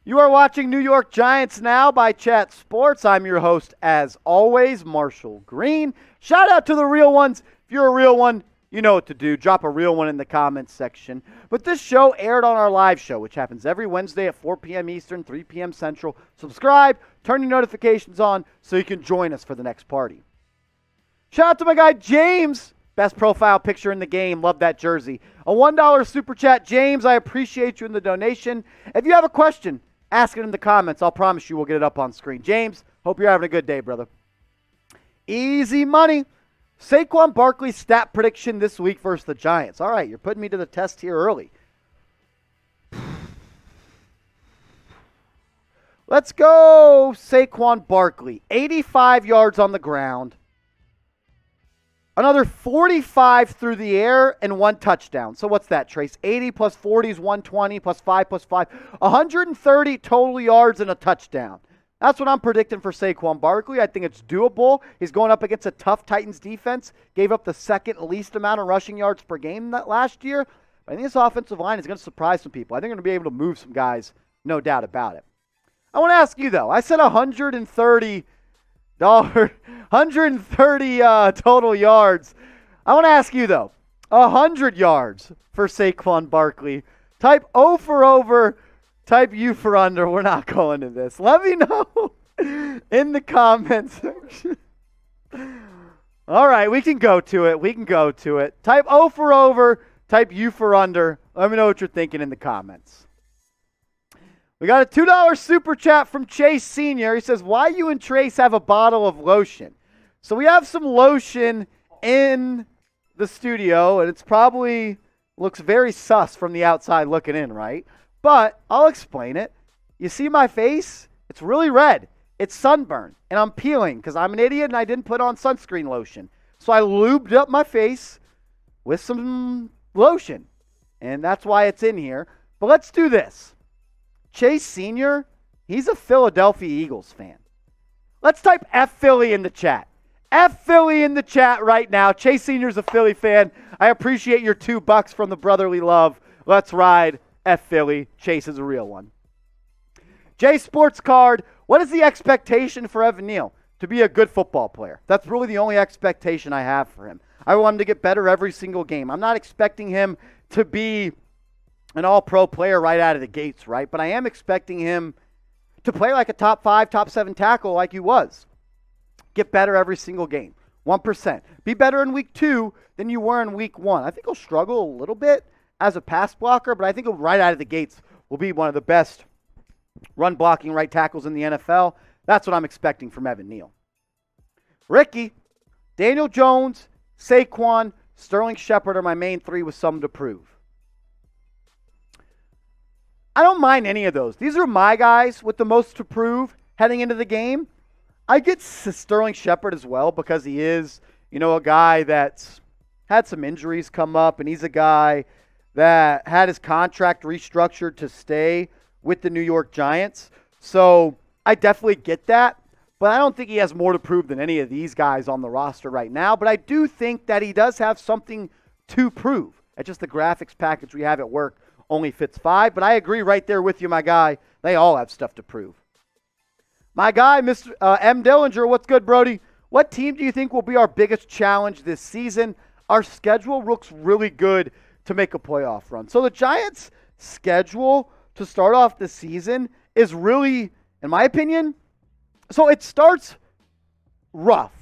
You are watching New York Giants Now by Chat Sports. I'm your host, as always, Marshall Green. Shout out to the real ones. If you're a real one, you know what to do. Drop a real one in the comments section. But this show aired on our live show, which happens every Wednesday at 4 p.m. Eastern, 3 p.m. Central. Subscribe, turn your notifications on so you can join us for the next party. Shout out to my guy, James. Best profile picture in the game. Love that jersey. A $1 super chat. James, I appreciate you in the donation. If you have a question, ask it in the comments. I'll promise you we'll get it up on screen. James, hope you're having a good day, brother. Easy money. Saquon Barkley stat prediction this week versus the Giants. All right, you're putting me to the test here early. Let's go Saquon Barkley. 85 yards on the ground. Another 45 through the air and 1 touchdown. So what's that, Trace? 80 plus 40 is 120 plus 5 plus 5. 130 total yards and a touchdown. That's what I'm predicting for Saquon Barkley. I think it's doable. He's going up against a tough Titans defense. Gave up the second least amount of rushing yards per game last year. But I think this offensive line is going to surprise some people. I think they're going to be able to move some guys, no doubt about it. I want to ask you, though. I said 130 total yards. I want to ask you, though, 100 yards for Saquon Barkley. Type O for over, type U for under. We're not going to this. Let me know in the comments section. All right, we can go to it. Type O for over, type U for under. Let me know what you're thinking in the comments. We got a $2 super chat from Chase Sr. He says, why you and Trace have a bottle of lotion? So we have some lotion in the studio, and it's probably looks very sus from the outside looking in, right? But I'll explain it. You see my face? It's really red. It's sunburn, and I'm peeling because I'm an idiot and I didn't put on sunscreen lotion. So I lubed up my face with some lotion, and that's why it's in here. But let's do this. Chase Sr., he's a Philadelphia Eagles fan. Let's type F Philly in the chat. F Philly in the chat right now. Chase Sr.'s a Philly fan. I appreciate your $2 from the brotherly love. Let's ride F Philly. Chase is a real one. J Sports Card, what is the expectation for Evan Neal? To be a good football player. That's really the only expectation I have for him. I want him to get better every single game. I'm not expecting him to be an all-pro player right out of the gates, right? But I am expecting him to play like a top 5, top 7 tackle like he was. Get better every single game. 1%. Be better in week 2 than you were in week 1. I think he'll struggle a little bit as a pass blocker, but I think he'll right out of the gates will be one of the best run-blocking right tackles in the NFL. That's what I'm expecting from Evan Neal. Ricky, Daniel Jones, Saquon, Sterling Shepard are my main 3 with some to prove. I don't mind any of those. These are my guys with the most to prove heading into the game. I get Sterling Shepard as well because he is, a guy that's had some injuries come up, and he's a guy that had his contract restructured to stay with the New York Giants. So I definitely get that, but I don't think he has more to prove than any of these guys on the roster right now. But I do think that he does have something to prove. It's just the graphics package we have at work only fits 5, but I agree right there with you, my guy. They all have stuff to prove. My guy, Mr. M. Dillinger, what's good, Brody? What team do you think will be our biggest challenge this season? Our schedule looks really good to make a playoff run. So the Giants' schedule to start off the season is really, in my opinion, so it starts rough,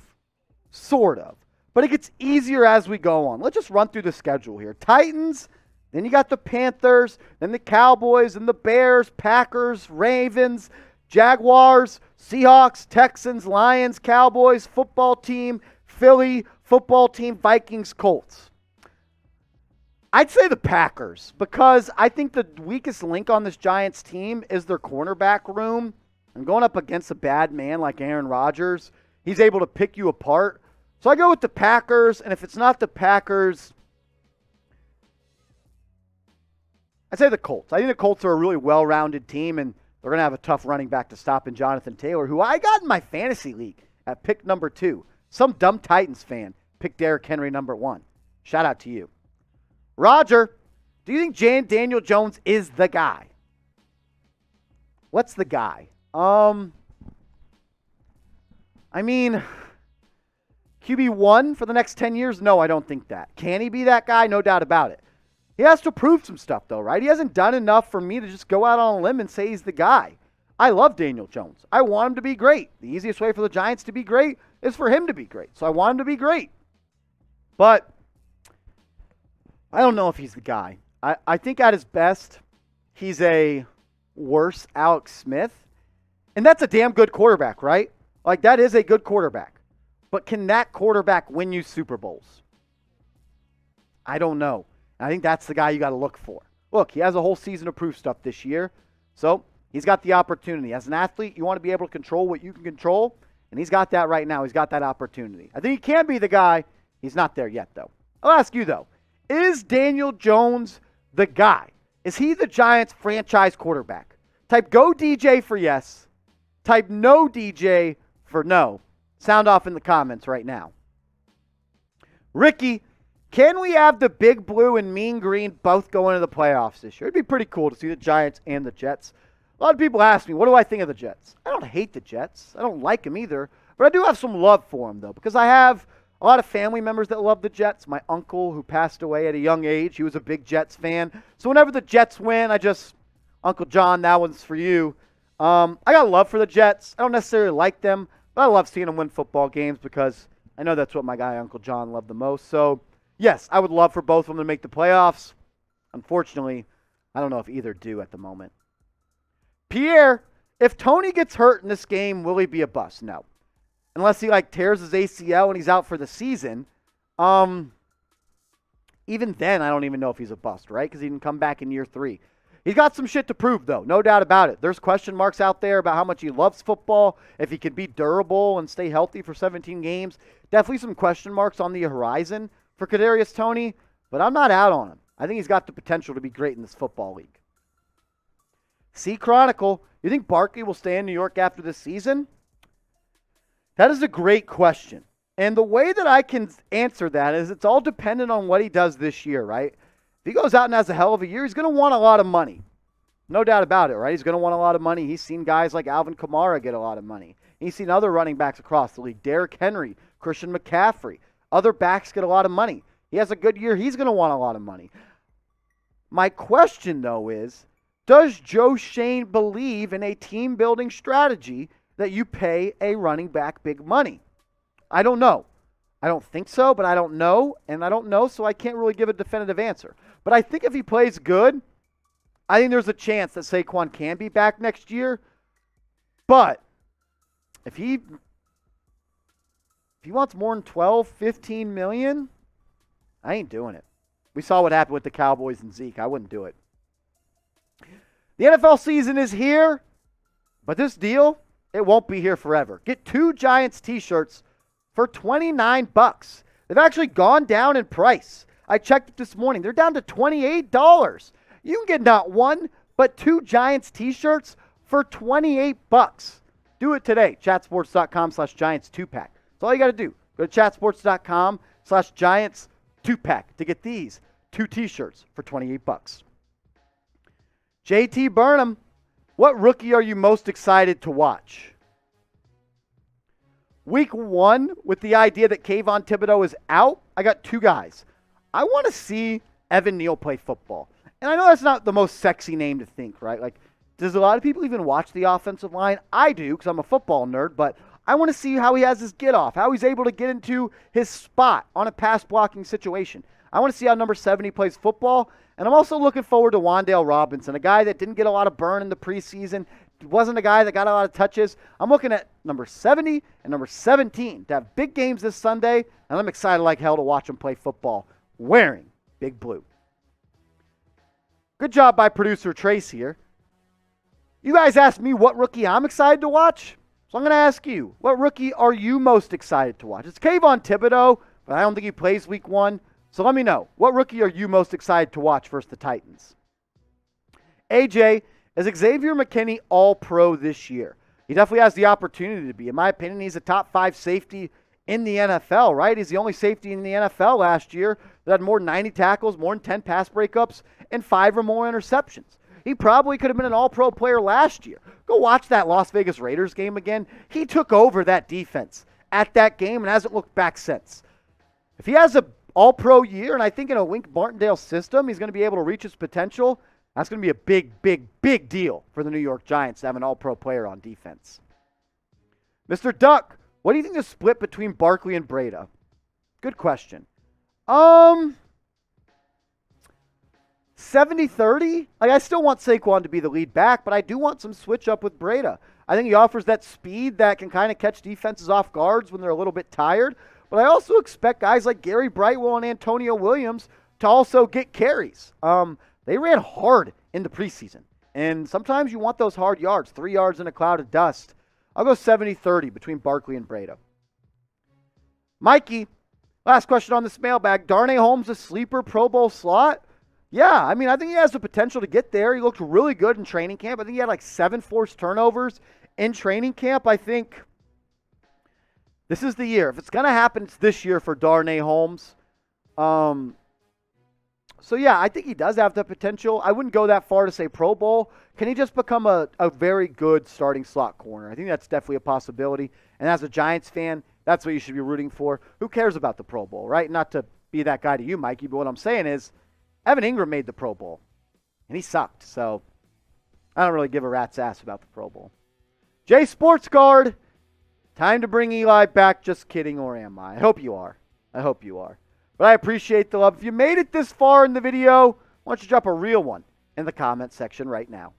sort of, but it gets easier as we go on. Let's just run through the schedule here. Titans, then you got the Panthers, then the Cowboys, and the Bears, Packers, Ravens, Jaguars, Seahawks, Texans, Lions, Cowboys, football team, Philly, football team, Vikings, Colts. I'd say the Packers because I think the weakest link on this Giants team is their cornerback room. And going up against a bad man like Aaron Rodgers, he's able to pick you apart. So I go with the Packers, and if it's not the Packers, I'd say the Colts. I think the Colts are a really well-rounded team, and they're going to have a tough running back to stop in Jonathan Taylor, who I got in my fantasy league at pick number 2. Some dumb Titans fan picked Derrick Henry number 1. Shout out to you. Roger, do you think Daniel Jones is the guy? What's the guy? I mean, QB1 for the next 10 years? No, I don't think that. Can he be that guy? No doubt about it. He has to prove some stuff, though, right? He hasn't done enough for me to just go out on a limb and say he's the guy. I love Daniel Jones. I want him to be great. The easiest way for the Giants to be great is for him to be great. So I want him to be great. But I don't know if he's the guy. I think at his best, he's a worse Alex Smith. And that's a damn good quarterback, right? Like, that is a good quarterback. But can that quarterback win you Super Bowls? I don't know. I think that's the guy you got to look for. Look, he has a whole season of proof stuff this year. So he's got the opportunity. As an athlete, you want to be able to control what you can control. And he's got that right now. He's got that opportunity. I think he can be the guy. He's not there yet, though. I'll ask you, though. Is Daniel Jones the guy? Is he the Giants franchise quarterback? Type go DJ for yes. Type no DJ for no. Sound off in the comments right now. Ricky, can we have the Big Blue and Mean Green both go into the playoffs this year? It'd be pretty cool to see the Giants and the Jets. A lot of people ask me, what do I think of the Jets? I don't hate the Jets. I don't like them either. But I do have some love for them, though, because I have a lot of family members that love the Jets. My uncle, who passed away at a young age, he was a big Jets fan. So whenever the Jets win, Uncle John, that one's for you. I got love for the Jets. I don't necessarily like them, but I love seeing them win football games because I know that's what my guy Uncle John loved the most. So, yes, I would love for both of them to make the playoffs. Unfortunately, I don't know if either do at the moment. Pierre, if Toney gets hurt in this game, will he be a bust? No. Unless he tears his ACL and he's out for the season. Even then, I don't even know if he's a bust, right? Because he didn't come back in year 3. He's got some shit to prove, though. No doubt about it. There's question marks out there about how much he loves football, if he can be durable and stay healthy for 17 games. Definitely some question marks on the horizon for Kadarius Toney, but I'm not out on him. I think he's got the potential to be great in this football league. C Chronicle, you think Barkley will stay in New York after this season? That is a great question. And the way that I can answer that is it's all dependent on what he does this year, right? If he goes out and has a hell of a year, he's going to want a lot of money. No doubt about it, right? He's going to want a lot of money. He's seen guys like Alvin Kamara get a lot of money. He's seen other running backs across the league, Derrick Henry, Christian McCaffrey. Other backs get a lot of money. He has a good year, he's going to want a lot of money. My question, though, is, does Joe Shane believe in a team-building strategy that you pay a running back big money? I don't know. I don't think so, but I don't know, and I don't know, so I can't really give a definitive answer. But I think if he plays good, I think there's a chance that Saquon can be back next year. But if he wants more than 12, 15 million, I ain't doing it. We saw what happened with the Cowboys and Zeke. I wouldn't do it. The NFL season is here, but this deal, it won't be here forever. Get 2 Giants t-shirts for $29. They've actually gone down in price. I checked it this morning. They're down to $28. You can get not 1, but 2 Giants t-shirts for $28. Do it today. Chatsports.com/Giants2pack. That's all you got to do. Go to chatsports.com/Giants2pack to get these 2 t-shirts for $28. JT Burnham, what rookie are you most excited to watch? Week 1, with the idea that Kayvon Thibodeau is out, I got 2 guys. I want to see Evan Neal play football. And I know that's not the most sexy name to think, right? Does a lot of people even watch the offensive line? I do, because I'm a football nerd, but I want to see how he has his get off, how he's able to get into his spot on a pass blocking situation. I want to see how number 70 plays football. And I'm also looking forward to Wan'Dale Robinson, a guy that didn't get a lot of burn in the preseason, wasn't a guy that got a lot of touches. I'm looking at number 70 and number 17 to have big games this Sunday, and I'm excited like hell to watch them play football wearing Big Blue. Good job by producer Trace here. You guys asked me what rookie I'm excited to watch, so I'm going to ask you, what rookie are you most excited to watch? It's Kayvon Thibodeau, but I don't think he plays week 1. So let me know, what rookie are you most excited to watch versus the Titans? AJ, is Xavier McKinney all-pro this year? He definitely has the opportunity to be. In my opinion, he's a top 5 safety in the NFL, right? He's the only safety in the NFL last year that had more than 90 tackles, more than 10 pass breakups, and 5 or more interceptions. He probably could have been an all-pro player last year. Go watch that Las Vegas Raiders game again. He took over that defense at that game and hasn't looked back since. If he has an all-pro year, and I think in a Wink Martindale system, he's going to be able to reach his potential, that's going to be a big, big, big deal for the New York Giants to have an all-pro player on defense. Mr. Duck, what do you think the split between Barkley and Breida? Good question. 70-30? Like, I still want Saquon to be the lead back, but I do want some switch up with Breida. I think he offers that speed that can kind of catch defenses off guards when they're a little bit tired. But I also expect guys like Gary Brightwell and Antonio Williams to also get carries. They ran hard in the preseason. And sometimes you want those hard yards, 3 yards in a cloud of dust. I'll go 70-30 between Barkley and Breida. Mikey, last question on this mailbag. Darnay Holmes a sleeper Pro Bowl slot? Yeah, I mean, I think he has the potential to get there. He looked really good in training camp. I think he had like 7 forced turnovers in training camp. I think this is the year. If it's going to happen, it's this year for Darnay Holmes. So, yeah, I think he does have the potential. I wouldn't go that far to say Pro Bowl. Can he just become a very good starting slot corner? I think that's definitely a possibility. And as a Giants fan, that's what you should be rooting for. Who cares about the Pro Bowl, right? Not to be that guy to you, Mikey, but what I'm saying is Evan Ingram made the Pro Bowl, and he sucked. So I don't really give a rat's ass about the Pro Bowl. Jay Sports Guard, time to bring Eli back. Just kidding, or am I? I hope you are. I hope you are. But I appreciate the love. If you made it this far in the video, why don't you drop a real one in the comment section right now.